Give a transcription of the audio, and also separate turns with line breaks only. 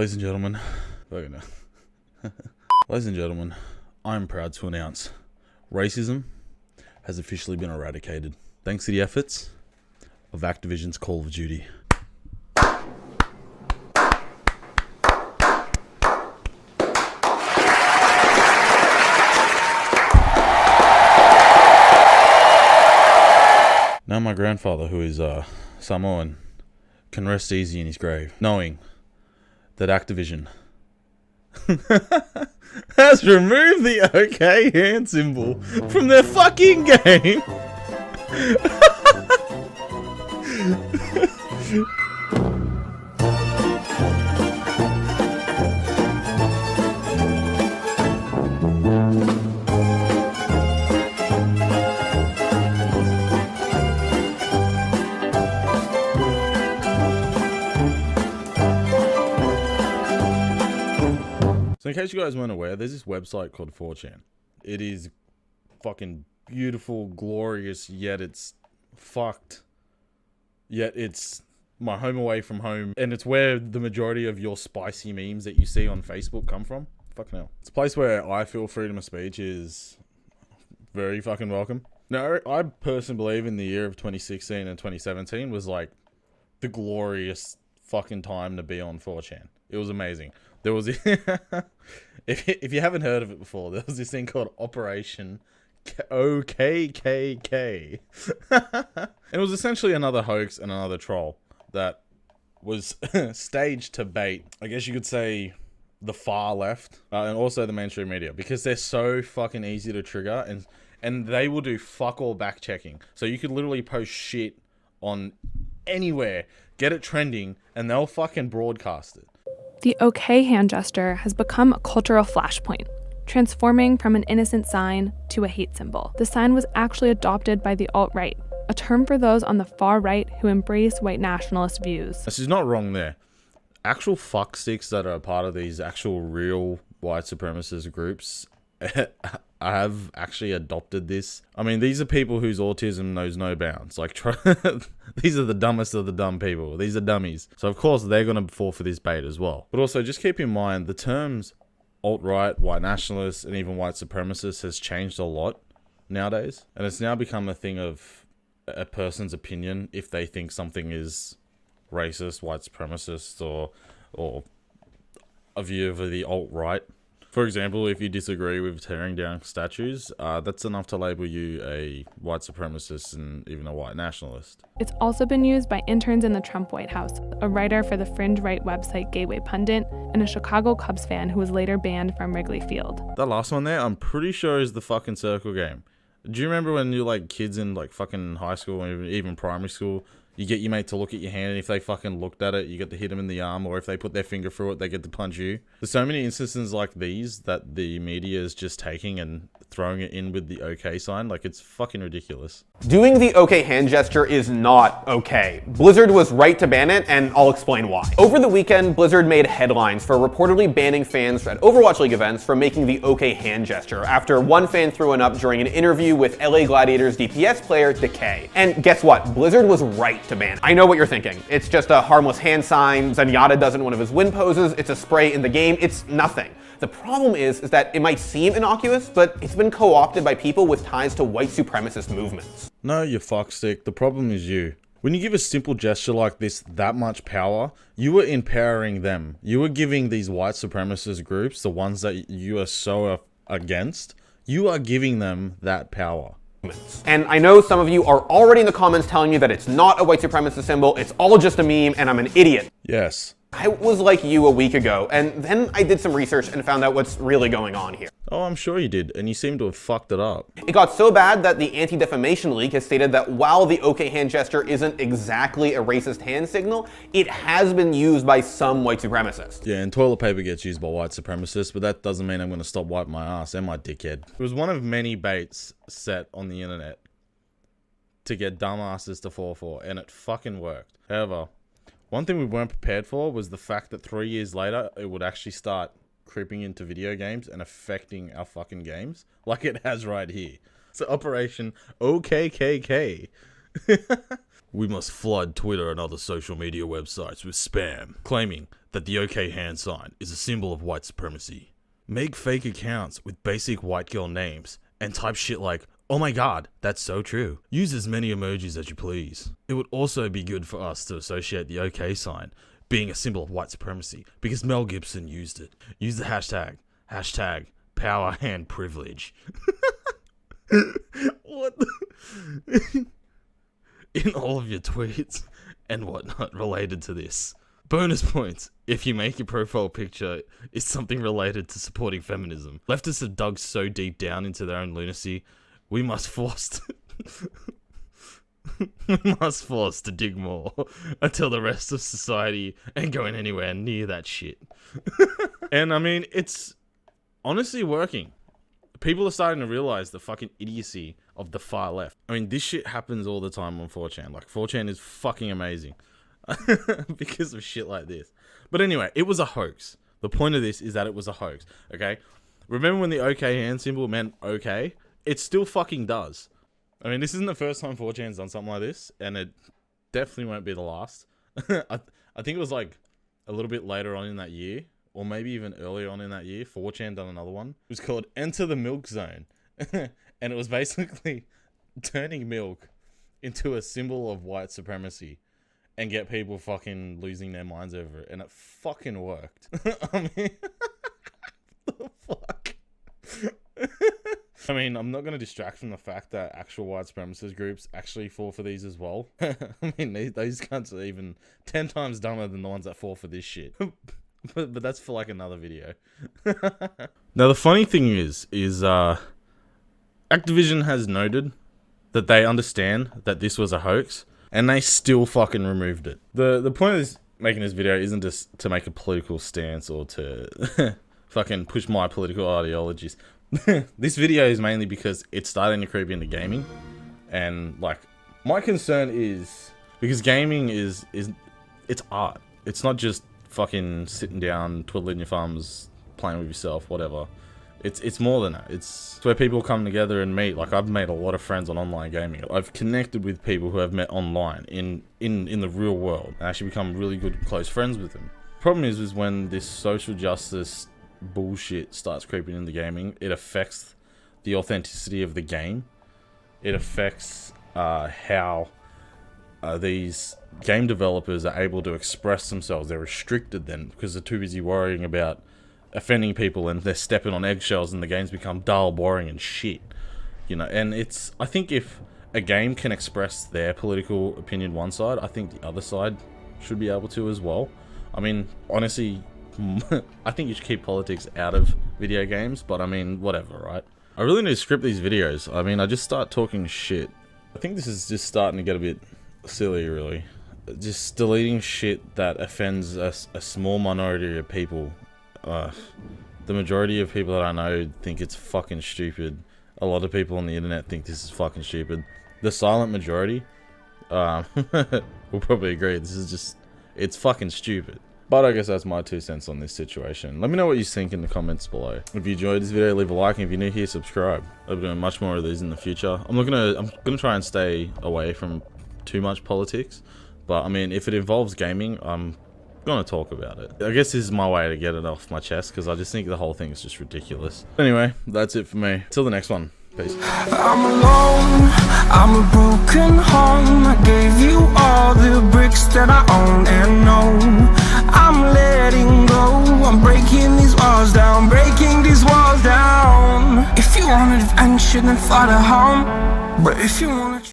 Ladies and gentlemen, ladies and gentlemen, I'm proud to announce racism has officially been eradicated thanks to the efforts of Activision's Call of Duty. Now my grandfather, who is Samoan, can rest easy in his grave, knowing that Activision has removed the OK hand symbol from their fucking game. So in case you guys weren't aware, there's this website called 4chan. It is fucking beautiful, glorious, yet it's fucked. Yet it's my home away from home. And it's where the majority of your spicy memes that you see on Facebook come from. Fucking hell. It's a place where I feel freedom of speech is very fucking welcome. Now, I personally believe in the year of 2016 and 2017 was like the glorious fucking time to be on 4chan. It was amazing. There was, if you haven't heard of it before, there was this thing called Operation OKKK. And it was essentially another hoax and another troll that was staged to bait, I guess you could say, the far left and also the mainstream media, because they're so fucking easy to trigger and they will do fuck all back checking. So you could literally post shit on anywhere, get it trending, and they'll fucking broadcast it.
The OK hand gesture has become a cultural flashpoint, transforming from an innocent sign to a hate symbol. The sign was actually adopted by the alt-right, a term for those on the far right who embrace white nationalist views.
This is not wrong there. Actual fucksticks that are a part of these actual real white supremacist groups have actually adopted this. I mean, these are people whose autism knows no bounds. Like, these are the dumbest of the dumb people. These are dummies. So, of course, they're going to fall for this bait as well. But also, just keep in mind, the terms alt-right, white nationalists, and even white supremacists has changed a lot nowadays. And it's now become a thing of a person's opinion if they think something is racist, white supremacist, or a view of the alt-right. For example, if you disagree with tearing down statues, that's enough to label you a white supremacist and even a white nationalist.
It's also been used by interns in the Trump White House, a writer for the fringe-right website Gateway Pundit, and a Chicago Cubs fan who was later banned from Wrigley Field.
That last one there, I'm pretty sure is the fucking circle game. Do you remember when you're like kids in like fucking high school or even primary school? You get your mate to look at your hand, and if they fucking looked at it, you get to hit them in the arm, or if they put their finger through it, they get to punch you. There's so many instances like these that the media is just taking and throwing it in with the OK sign. Like, it's fucking ridiculous.
Doing the OK hand gesture is not okay. Blizzard was right to ban it, and I'll explain why. Over the weekend, Blizzard made headlines for reportedly banning fans at Overwatch League events from making the OK hand gesture after one fan threw one up during an interview with LA Gladiators DPS player Decay. And guess what? Blizzard was right to ban it. I know what you're thinking. It's just a harmless hand sign. Zenyatta does it in one of his win poses. It's a spray in the game. It's nothing. The problem is that it might seem innocuous, but it's been co-opted by people with ties to white supremacist movements.
No, you fuckstick. The problem is you. When you give a simple gesture like this that much power, you are empowering them. You are giving these white supremacist groups, the ones that you are so against, you are giving them that power.
And I know some of you are already in the comments telling me that it's not a white supremacist symbol, it's all just a meme, and I'm an idiot.
Yes.
I was like you a week ago, and then I did some research and found out what's really going on here.
Oh, I'm sure you did, and you seem to have fucked it up.
It got so bad that the Anti-Defamation League has stated that while the OK hand gesture isn't exactly a racist hand signal, it has been used by some white supremacists.
Yeah, and toilet paper gets used by white supremacists, but that doesn't mean I'm going to stop wiping my ass and my dickhead. It was one of many baits set on the internet to get dumbasses to fall for, and it fucking worked. However, one thing we weren't prepared for was the fact that 3 years later, it would actually start creeping into video games and affecting our fucking games, like it has right here. So Operation OKKK. We must flood Twitter and other social media websites with spam, claiming that the OK hand sign is a symbol of white supremacy. Make fake accounts with basic white girl names and type shit like, oh my god, that's so true. Use as many emojis as you please. It would also be good for us to associate the OK sign being a symbol of white supremacy because Mel Gibson used it. Use the hashtag power and privilege. What the in all of your tweets and whatnot related to this. Bonus points if you make your profile picture is something related to supporting feminism. Leftists have dug so deep down into their own lunacy, we must force to dig more until the rest of society ain't going anywhere near that shit. And I mean, it's honestly working. People are starting to realize the fucking idiocy of the far left. I mean, this shit happens all the time on 4chan. Like, 4chan is fucking amazing because of shit like this. But anyway, it was a hoax. The point of this is that it was a hoax, okay? Remember when the OK hand symbol meant okay? It still fucking does. I mean, this isn't the first time 4chan's done something like this, and it definitely won't be the last. I think it was like a little bit later on in that year, or maybe even earlier on in that year, 4chan done another one. It was called Enter the Milk Zone. And it was basically turning milk into a symbol of white supremacy and get people fucking losing their minds over it. And it fucking worked. I mean, the fuck? I mean, I'm not going to distract from the fact that actual white supremacist groups actually fall for these as well. I mean, these cunts are even 10 times dumber than the ones that fall for this shit. But that's for like another video. Now, the funny thing is Activision has noted that they understand that this was a hoax, and they still fucking removed it. The point of this, making this video isn't just to make a political stance or to fucking push my political ideologies. This video is mainly because it's starting to creep into gaming, and like my concern is because gaming is it's art. It's not just fucking sitting down, twiddling your thumbs, playing with yourself, whatever. It's more than that. It's where people come together and meet. Like, I've made a lot of friends on online gaming. I've connected with people who have met online in the real world and actually become really good, close friends with them. Problem is when this social justice bullshit starts creeping into gaming, it affects the authenticity of the game. It affects how these game developers are able to express themselves. They're restricted then because they're too busy worrying about offending people, and they're stepping on eggshells, and the games become dull, boring, and shit. You know, and I think if a game can express their political opinion one side, I think the other side should be able to as well. I mean, honestly, I think you should keep politics out of video games, but I mean, whatever, right? I really need to script these videos. I mean, I just start talking shit. I think this is just starting to get a bit silly, really. Just deleting shit that offends a small minority of people. The majority of people that I know think it's fucking stupid. A lot of people on the internet think this is fucking stupid. The silent majority will probably agree. This is just, it's fucking stupid. But I guess that's my 2 cents on this situation. Let me know what you think in the comments below. If you enjoyed this video, leave a like, and if you're new here, subscribe. I'll be doing much more of these in the future. I'm gonna try and stay away from too much politics, but I mean, if it involves gaming, I'm gonna talk about it. I guess this is my way to get it off my chest, because I just think the whole thing is just ridiculous. Anyway, that's it for me. Till the next one. Peace.
I'm alone, I'm a broken home. I gave you all the bricks that I own and know. I'm letting go, I'm breaking these walls down, breaking these walls down. If you want adventure, then follow home. But if you want